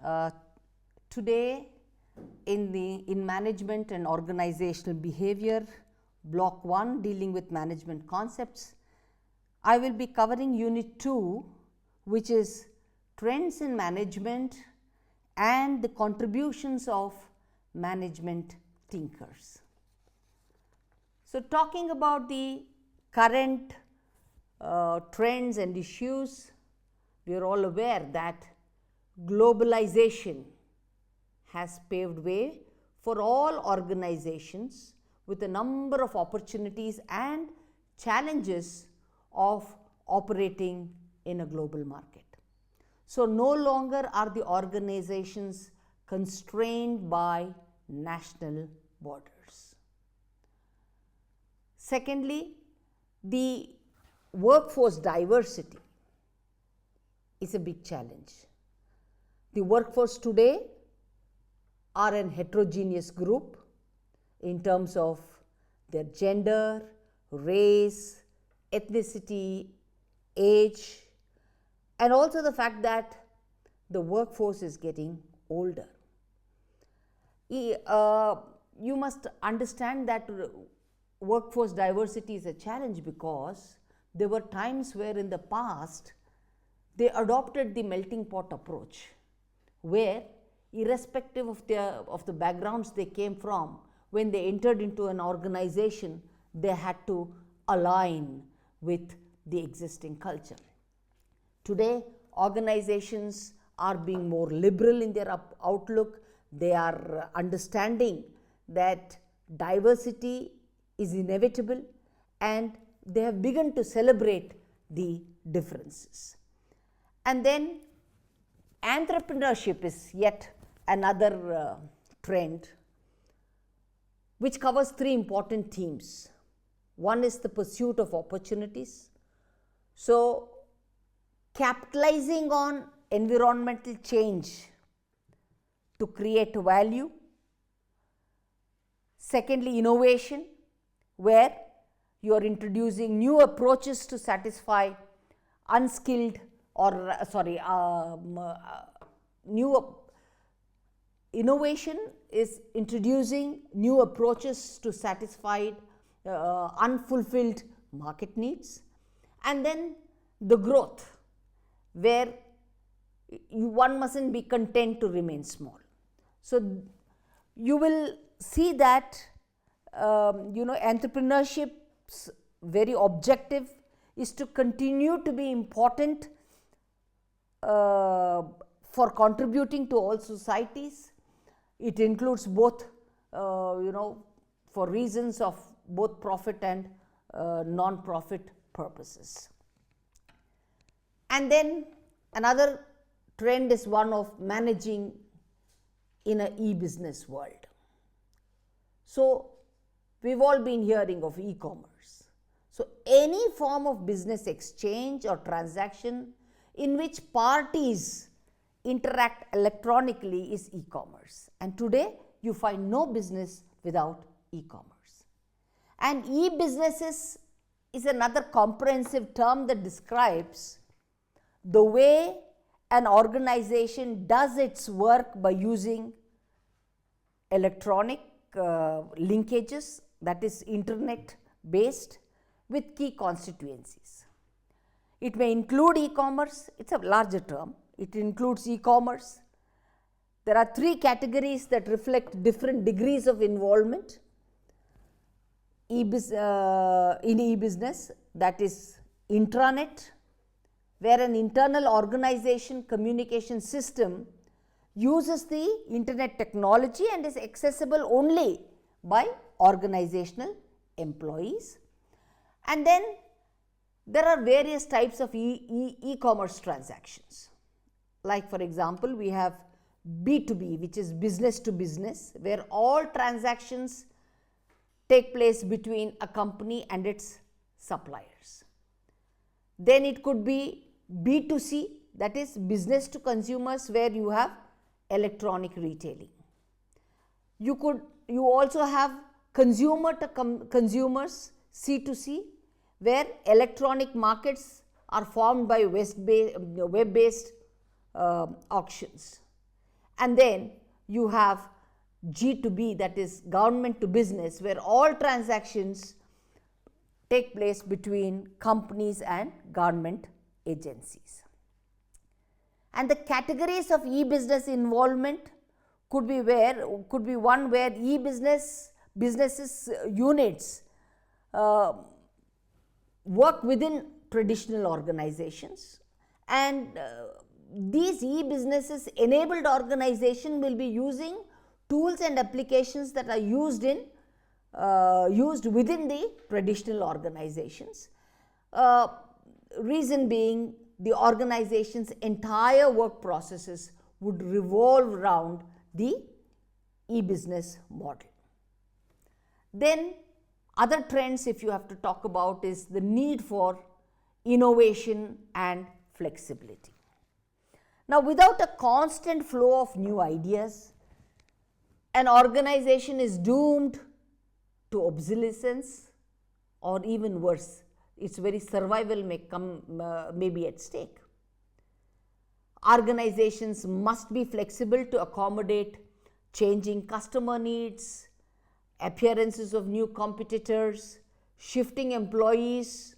Uh, Today in management and organizational behavior, block 1 dealing with management concepts, I will be covering unit 2, which is trends in management and the contributions of management thinkers. So, talking about the current trends and issues, we are all aware that globalization has paved way for all organizations with a number of opportunities and challenges of operating in a global market. So, no longer are the organizations constrained by national borders. Secondly, the workforce diversity is a big challenge. The workforce today are an heterogeneous group in terms of their gender, race, ethnicity, age, and also the fact that the workforce is getting older. You must understand that workforce diversity is a challenge because there were times where in the past they adopted the melting pot approach, where irrespective of the backgrounds they came from, when they entered into an organization, they had to align with the existing culture. Today, organizations are being more liberal in their outlook. They are understanding that diversity is inevitable, and they have begun to celebrate the differences. And then entrepreneurship is yet another trend which covers 3 important themes. One is the pursuit of opportunities. So, capitalizing on environmental change to create value. Secondly, innovation, where you are introducing new approaches to satisfy unskilled or innovation is introducing new approaches to satisfy unfulfilled market needs. And then the growth, where one mustn't be content to remain small. So, you will see that entrepreneurship's very objective is to continue to be important for contributing to all societies. It includes both, for reasons of both profit and non-profit purposes. And then another trend is one of managing in an e-business world. So, we've all been hearing of e-commerce. So, any form of business exchange or transaction in which parties interact electronically is e-commerce. And today, you find no business without e-commerce. And e-businesses is another comprehensive term that describes the way an organization does its work by using electronic linkages, that is internet based, with key constituencies. It may include e-commerce, it's a larger term, it includes e-commerce. There are 3 categories that reflect different degrees of involvement in e-business, that is intranet, where an internal organization communication system uses the internet technology and is accessible only by organizational employees. And then there are various types of e-commerce transactions. Like for example, we have B2B, which is business to business, where all transactions take place between a company and its suppliers. Then it could be B2C, that is business to consumers, where you have electronic retailing. You also have consumer to consumers, C2C, where electronic markets are formed by web-based auctions. And then you have G2B, that is government to business, where all transactions take place between companies and government agencies. And the categories of e-business involvement could be one where businesses units work within traditional organizations, and these e-businesses enabled organization will be using tools and applications that are used within the traditional organizations. Reason being, the organization's entire work processes would revolve around the e-business model. Then other trends, if you have to talk about, is the need for innovation and flexibility. Now, without a constant flow of new ideas, an organization is doomed to obsolescence, or even worse, its very survival may be at stake. Organizations must be flexible to accommodate changing customer needs, appearances of new competitors, shifting employees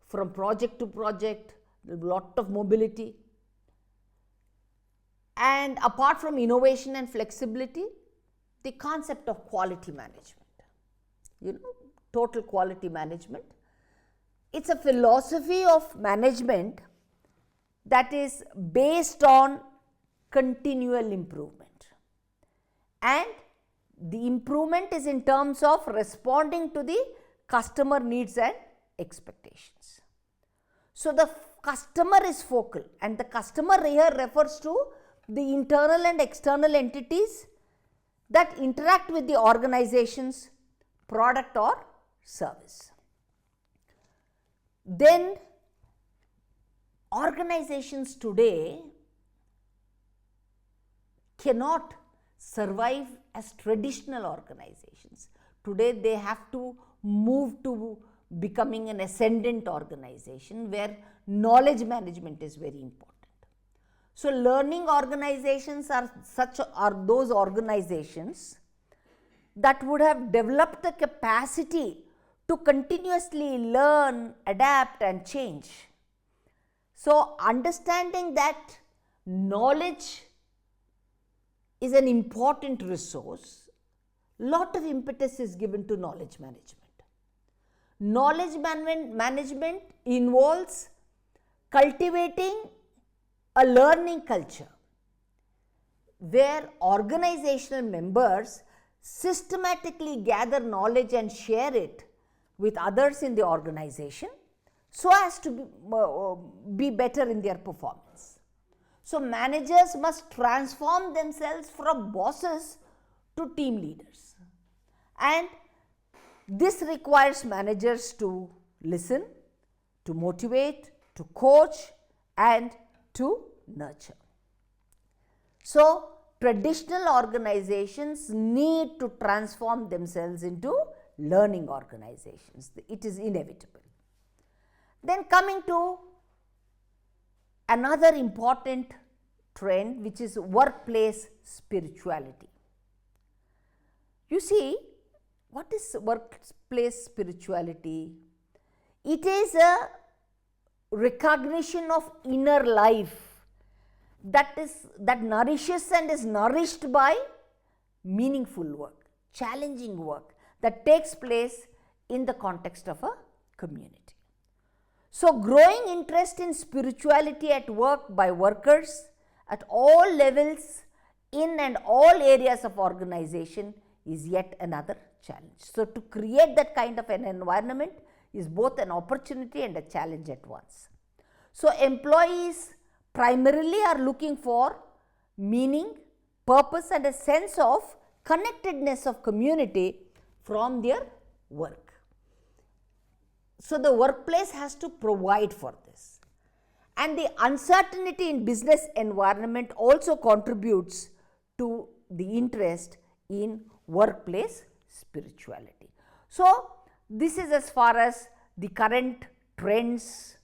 from project to project, a lot of mobility. And apart from innovation and flexibility, the concept of quality management, total quality management. It's a philosophy of management that is based on continual improvement. And the improvement is in terms of responding to the customer needs and expectations. So the customer is focal, and the customer here refers to the internal and external entities that interact with the organization's product or service. Then organizations today cannot survive as traditional organizations. Today they have to move to becoming an ascendant organization where knowledge management is very important. So learning organizations are those organizations that would have developed the capacity to continuously learn, adapt and change. So understanding that knowledge is an important resource, lot of impetus is given to knowledge management. Knowledge management involves cultivating a learning culture where organizational members systematically gather knowledge and share it with others in the organization so as to be better in their performance. So managers must transform themselves from bosses to team leaders, and this requires managers to listen, to motivate, to coach and to nurture. So traditional organizations need to transform themselves into learning organizations. It is inevitable. Then coming to another important trend, which is workplace spirituality. You see, what is workplace spirituality? It is a recognition of inner life that nourishes and is nourished by meaningful work, challenging work that takes place in the context of a community. So growing interest in spirituality at work by workers at all levels in and all areas of organization is yet another challenge. So to create that kind of an environment is both an opportunity and a challenge at once. So employees primarily are looking for meaning, purpose and a sense of connectedness of community from their work. So the workplace has to provide for this. And the uncertainty in business environment also contributes to the interest in workplace spirituality. So this is as far as the current trends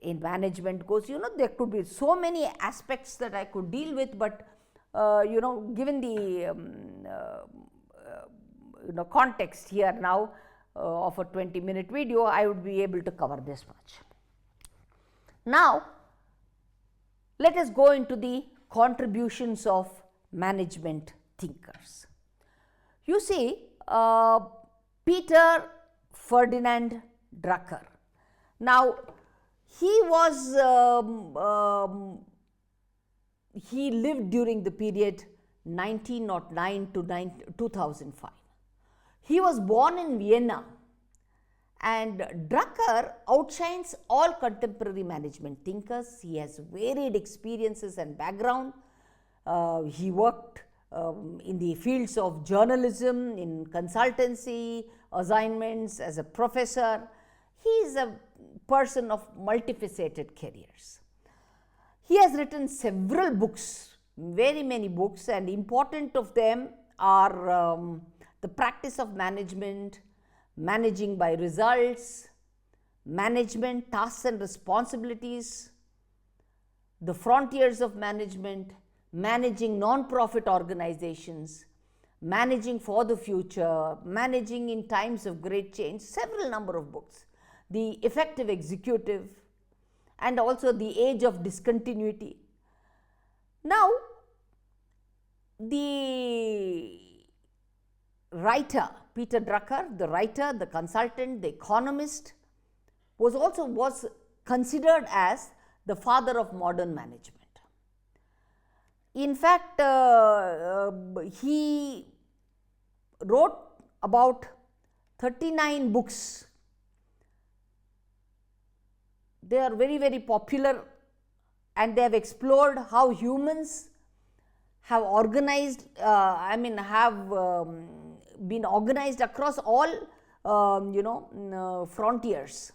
in management goes. There could be so many aspects that I could deal with, but given the context here now of a 20-minute video, I would be able to cover this much. Now, let us go into the contributions of management thinkers. You see, Peter Ferdinand Drucker. Now, he lived during the period 1909 to 2005. He was born in Vienna, and Drucker outshines all contemporary management thinkers. He has varied experiences and background. He worked in the fields of journalism, in consultancy, assignments, as a professor. He is a person of multifaceted careers. He has written several books, very many books, and important of them are The Practice of Management, Managing by Results, Management, Tasks and Responsibilities, The Frontiers of Management, Managing Non-Profit Organizations, Managing for the Future, Managing in Times of Great Change, several number of books. The Effective Executive, and also The Age of Discontinuity. Now, the writer, Peter Drucker, the writer, the consultant, the economist, was considered as the father of modern management. In fact, he wrote about 39 books. They are very, very popular, and they have explored how humans have organized, been organized across all, frontiers.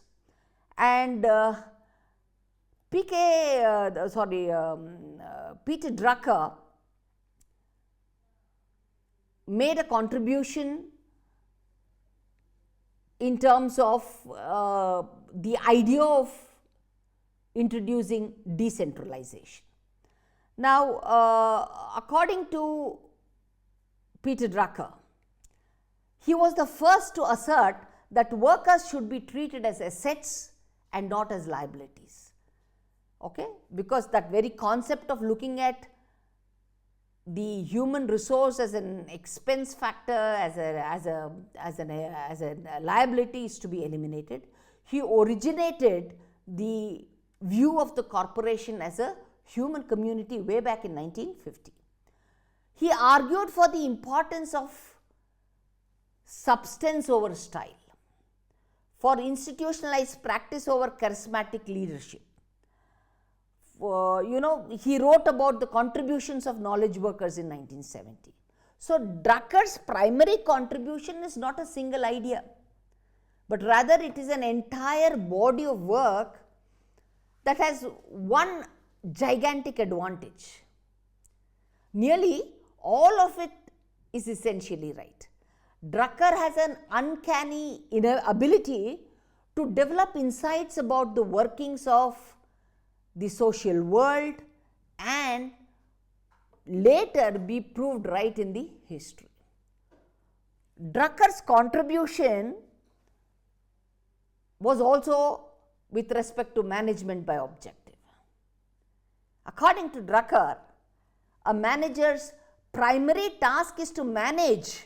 And Peter Drucker made a contribution in terms of the idea of introducing decentralization. Now, according to Peter Drucker, he was the first to assert that workers should be treated as assets and not as liabilities. Okay? Because that very concept of looking at the human resource as an expense factor, as a liability, is to be eliminated. He originated the view of the corporation as a human community way back in 1950. He argued for the importance of substance over style, for institutionalized practice over charismatic leadership. He wrote about the contributions of knowledge workers in 1970. So, Drucker's primary contribution is not a single idea, but rather it is an entire body of work that has one gigantic advantage. Nearly all of it is essentially right. Drucker has an uncanny ability to develop insights about the workings of the social world and later be proved right in the history. Drucker's contribution was also with respect to management by objective. According to Drucker, a manager's primary task is to manage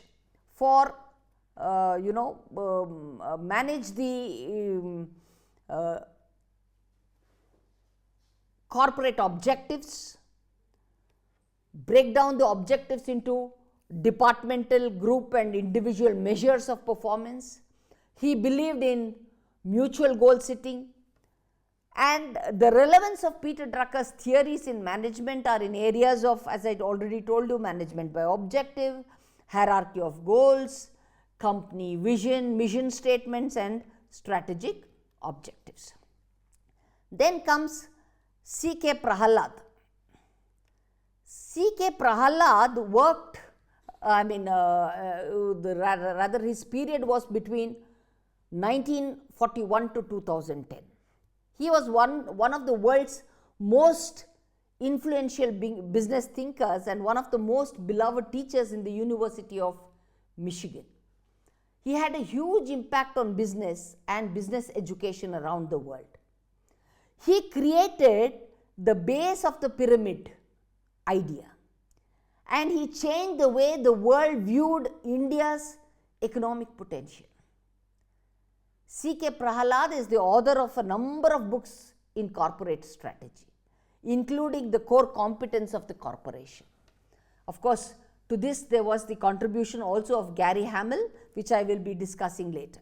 manage the corporate objectives, break down the objectives into departmental, group and individual measures of performance. He believed in mutual goal setting, and the relevance of Peter Drucker's theories in management are in areas of, as I already told you, management by objective, hierarchy of goals, company vision, mission statements and strategic objectives. Then comes C.K. Prahalad. C.K. Prahalad worked, his period was between 1941 to 2010. He was one of the world's most influential business thinkers and one of the most beloved teachers in the University of Michigan. He had a huge impact on business and business education around the world. He created the base of the pyramid idea, and he changed the way the world viewed India's economic potential. C.K. Prahalad is the author of a number of books in corporate strategy, including the core competence of the corporation. Of course, to this there was the contribution also of Gary Hamel, which I will be discussing later.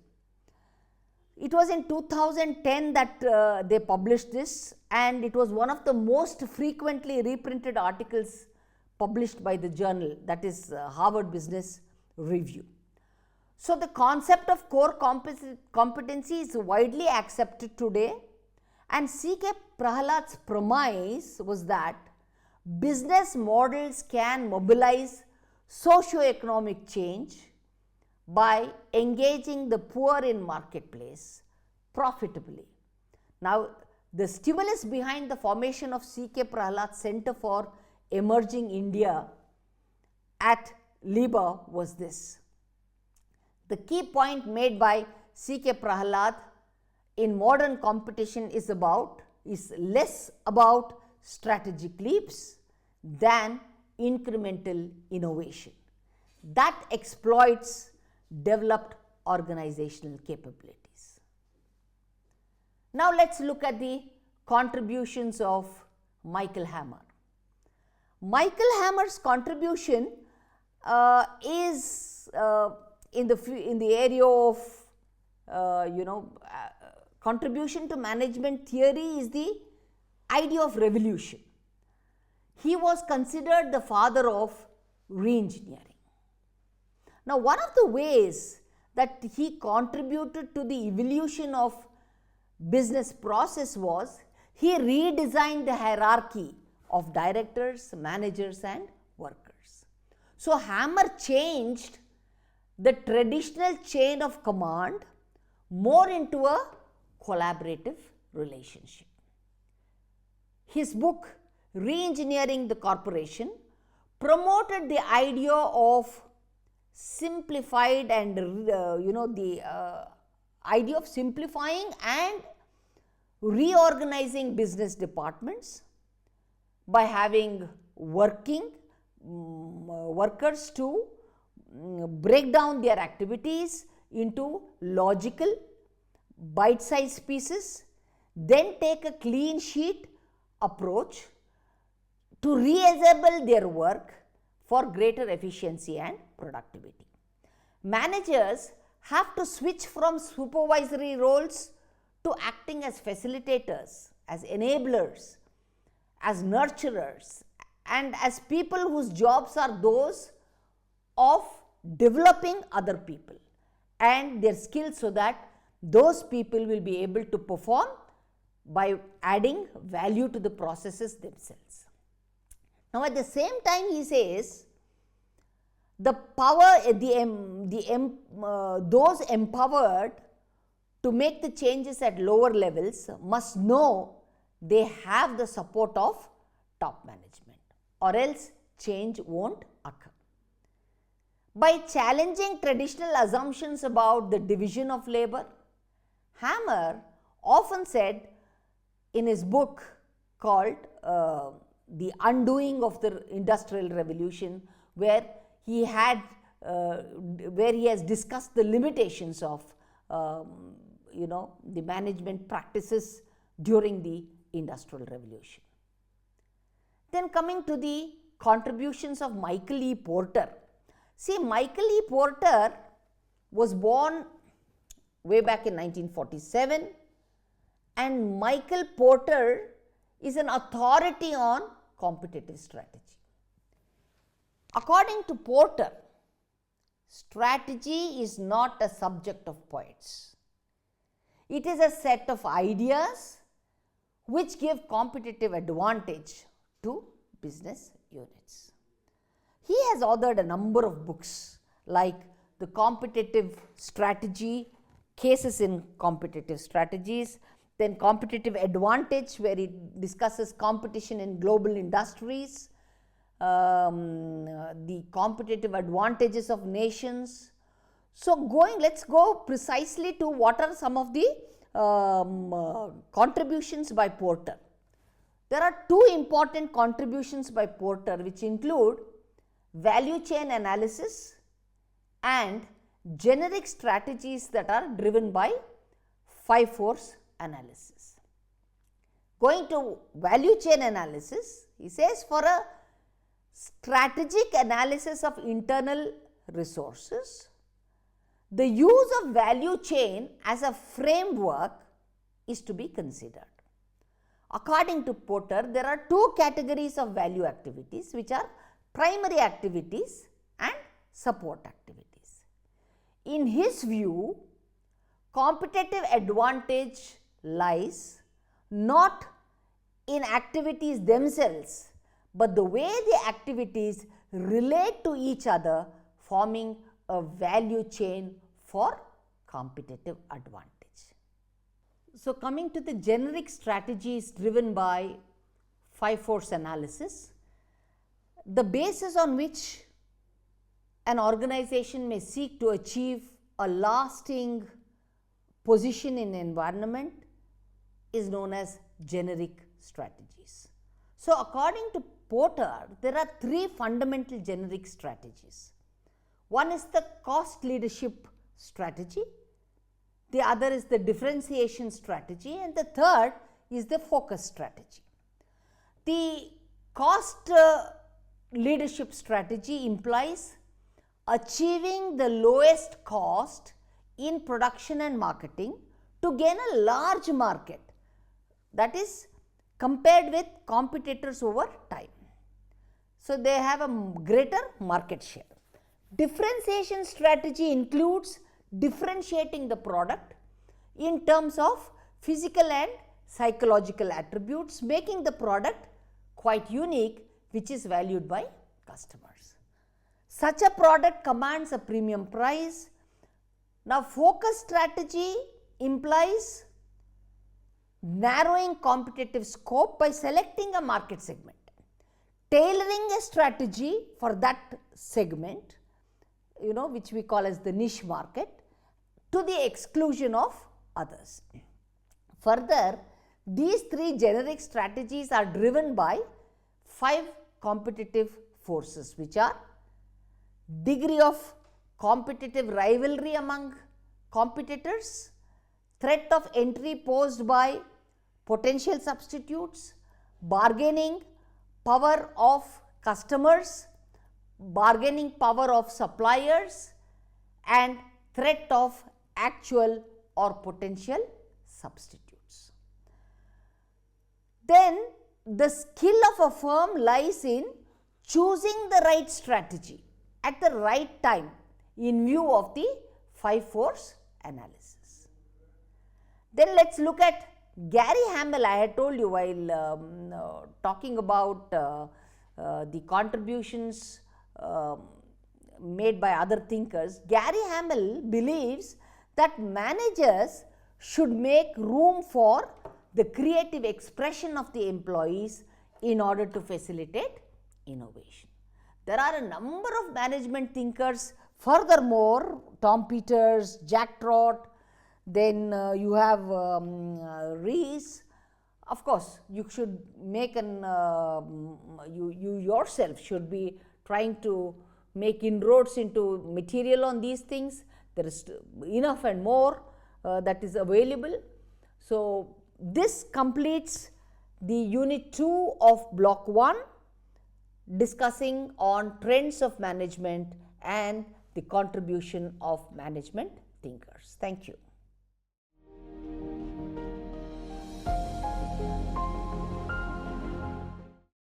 It was in 2010 that they published this, and it was one of the most frequently reprinted articles published by the journal, that is Harvard Business Review. So the concept of core competency is widely accepted today, and C.K. Prahalad's premise was that business models can mobilize socio-economic change by engaging the poor in marketplace profitably. Now, the stimulus behind the formation of C.K. Prahalad Center for Emerging India at LIBA was this. The key point made by C.K. Prahalad in modern competition is less about strategic leaps than incremental innovation that exploits developed organizational capabilities. Now let's look at the contributions of Michael Hammer. Michael Hammer's contribution is in the area of contribution to management theory is the idea of revolution. He was considered the father of re-engineering. Now, one of the ways that he contributed to the evolution of business process was he redesigned the hierarchy of directors, managers and workers. So, Hammer changed the traditional chain of command more into a collaborative relationship. His book, Re-engineering the Corporation, promoted the idea of simplified and the idea of simplifying and reorganizing business departments by having workers to break down their activities into logical bite-sized pieces, then take a clean sheet approach to reassemble their work for greater efficiency and productivity. Managers have to switch from supervisory roles to acting as facilitators, as enablers, as nurturers, and as people whose jobs are those of developing other people and their skills so that those people will be able to perform by adding value to the processes themselves. Now, at the same time, he says the power, those empowered to make the changes at lower levels must know they have the support of top management, or else change won't occur. By challenging traditional assumptions about the division of labor, Hammer often said in his book called The Undoing of the Industrial Revolution, where he has discussed the limitations of the management practices during the Industrial Revolution. Then coming to the contributions of Michael E. Porter. See, Michael E. Porter was born way back in 1947, and Michael Porter is an authority on competitive strategy. According to Porter, strategy is not a subject of poets. It is a set of ideas which give competitive advantage to business units. He has authored a number of books like The Competitive Strategy, Cases in Competitive Strategies, Then competitive advantage, where it discusses competition in global industries, the competitive advantages of nations. So let's go precisely to what are some of the contributions by Porter. There are two important contributions by Porter, which include value chain analysis and generic strategies that are driven by 5-force analysis. Going to value chain analysis, he says for a strategic analysis of internal resources, the use of value chain as a framework is to be considered. According to Porter, there are two categories of value activities, which are primary activities and support activities. In his view, competitive advantage lies not in activities themselves, but the way the activities relate to each other, forming a value chain for competitive advantage. So, coming to the generic strategies driven by 5-force analysis, the basis on which an organization may seek to achieve a lasting position in environment is known as generic strategies. So, according to Porter, there are three fundamental generic strategies. One is the cost leadership strategy, the other is the differentiation strategy, and the third is the focus strategy. The cost leadership strategy implies achieving the lowest cost in production and marketing to gain a large market, that is compared with competitors over time. So, they have a greater market share. Differentiation strategy includes differentiating the product in terms of physical and psychological attributes, making the product quite unique, which is valued by customers. Such a product commands a premium price. Now, focus strategy implies narrowing competitive scope by selecting a market segment, tailoring a strategy for that segment, which we call as the niche market, to the exclusion of others. Further, these three generic strategies are driven by 5 competitive forces, which are degree of competitive rivalry among competitors, threat of entry posed by potential substitutes, bargaining power of customers, bargaining power of suppliers, and threat of actual or potential substitutes. Then the skill of a firm lies in choosing the right strategy at the right time in view of the 5-force analysis. Then let us look at Gary Hamel. I had told you while talking about the contributions made by other thinkers, Gary Hamel believes that managers should make room for the creative expression of the employees in order to facilitate innovation. There are a number of management thinkers. Furthermore, Tom Peters, Jack Trott, then you have Rees. Of course, you should make you yourself should be trying to make inroads into material on these things. There is enough and more that is available. So, this completes the unit 2 of block 1, discussing on trends of management and the contribution of management thinkers. Thank you.